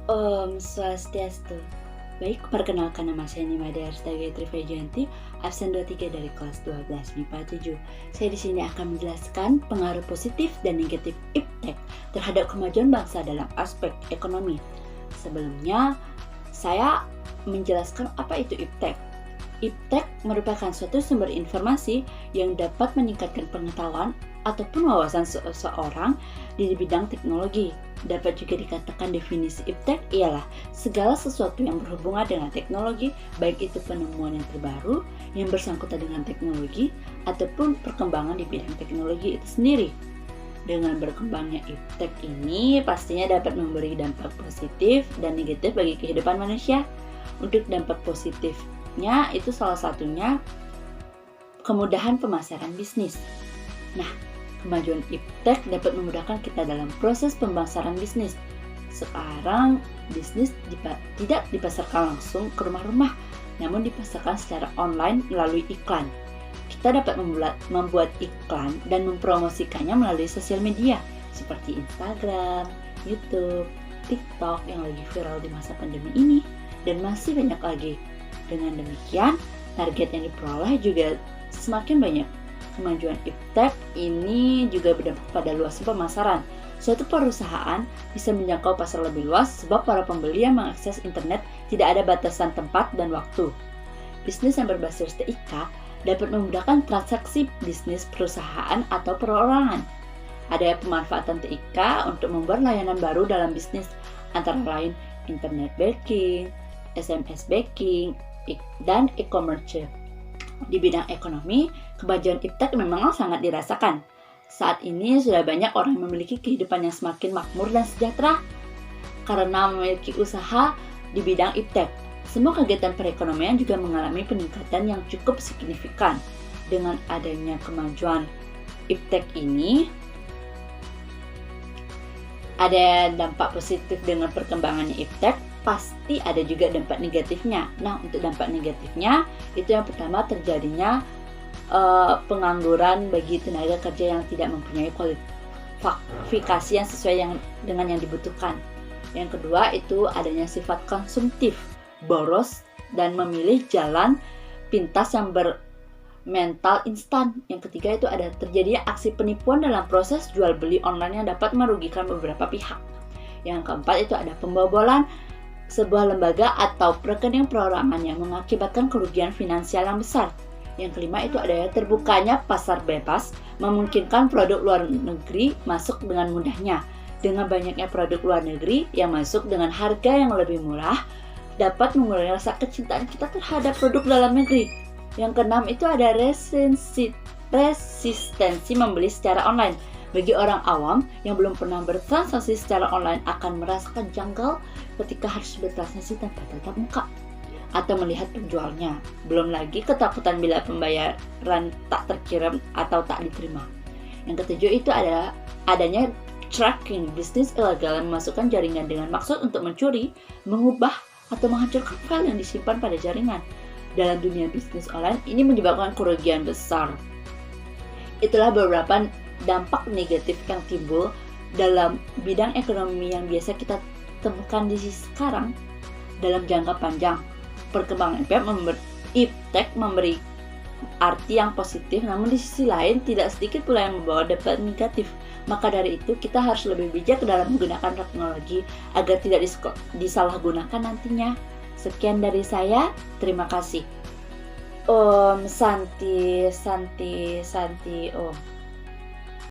Om Swastiastu. Baik, perkenalkan nama saya Nimade Arsta Gayatri Fejanti, absen 23 dari kelas 12 MIPA 7. Saya di sini akan menjelaskan pengaruh positif dan negatif iptek terhadap kemajuan bangsa dalam aspek ekonomi. Sebelumnya, saya menjelaskan apa itu iptek. Iptek merupakan suatu sumber informasi yang dapat meningkatkan pengetahuan ataupun wawasan seseorang di bidang teknologi. Dapat juga dikatakan definisi iptek ialah segala sesuatu yang berhubungan dengan teknologi, baik itu penemuan yang terbaru yang bersangkutan dengan teknologi ataupun perkembangan di bidang teknologi itu sendiri. Dengan berkembangnya iptek ini pastinya dapat memberi dampak positif dan negatif bagi kehidupan manusia. Untuk dampak positifnya itu salah satunya kemudahan pemasaran bisnis. Nah, kemajuan iptek dapat memudahkan kita dalam proses pemasaran bisnis. Sekarang bisnis tidak dipasarkan langsung ke rumah-rumah, namun dipasarkan secara online melalui iklan. Kita dapat membuat iklan dan mempromosikannya melalui sosial media seperti Instagram, YouTube, TikTok yang lagi viral di masa pandemi ini, dan masih banyak lagi. Dengan demikian, target yang diperoleh juga semakin banyak. Kemajuan iptek ini juga berdampak pada luasnya pemasaran. Suatu perusahaan bisa menjangkau pasar lebih luas sebab para pembeli yang mengakses internet tidak ada batasan tempat dan waktu. Bisnis yang berbasis TIK dapat memudahkan transaksi bisnis perusahaan atau perorangan. Ada pemanfaatan TIK untuk membuat layanan baru dalam bisnis, antara lain internet banking, SMS banking, dan e-commerce. Di bidang ekonomi, kemajuan iptek memang sangat dirasakan. Saat ini sudah banyak orang yang memiliki kehidupan yang semakin makmur dan sejahtera karena memiliki usaha di bidang iptek. Semua kegiatan perekonomian juga mengalami peningkatan yang cukup signifikan. Dengan adanya kemajuan iptek ini, ada dampak positif dengan perkembangannya iptek, pasti ada juga dampak negatifnya. Nah, untuk dampak negatifnya, itu yang pertama terjadinya pengangguran bagi tenaga kerja yang tidak mempunyai kualifikasi yang sesuai dengan yang dibutuhkan. Yang kedua, itu adanya sifat konsumtif, boros, dan memilih jalan pintas yang bermental instan. Yang ketiga, itu ada terjadinya aksi penipuan dalam proses jual beli online yang dapat merugikan beberapa pihak. Yang keempat, itu ada pembobolan sebuah lembaga atau rekening perorangan yang mengakibatkan kerugian finansial yang besar. Yang kelima, itu ada terbukanya pasar bebas, memungkinkan produk luar negeri masuk dengan mudahnya. Dengan banyaknya produk luar negeri yang masuk dengan harga yang lebih murah, dapat mengurangi rasa kecintaan kita terhadap produk dalam negeri. Yang keenam, itu ada resistensi membeli secara online. Bagi orang awam yang belum pernah bertransaksi secara online akan merasakan janggal ketika harus bertransaksi tanpa tatap muka atau melihat penjualnya. Belum lagi ketakutan bila pembayaran tak terkirim atau tak diterima. Yang ketujuh, itu adanya tracking bisnis ilegal yang memasukkan jaringan dengan maksud untuk mencuri, mengubah, atau menghancurkan file yang disimpan pada jaringan. Dalam dunia bisnis online, ini menyebabkan kerugian besar. Itulah beberapa dampak negatif yang timbul dalam bidang ekonomi yang biasa kita temukan di sekarang. Dalam jangka panjang, perkembangan iptek memberi arti yang positif, namun di sisi lain tidak sedikit pula yang membawa dampak negatif. Maka dari itu kita harus lebih bijak dalam menggunakan teknologi agar tidak disalahgunakan nantinya. Sekian dari saya, terima kasih. Om Santi Om.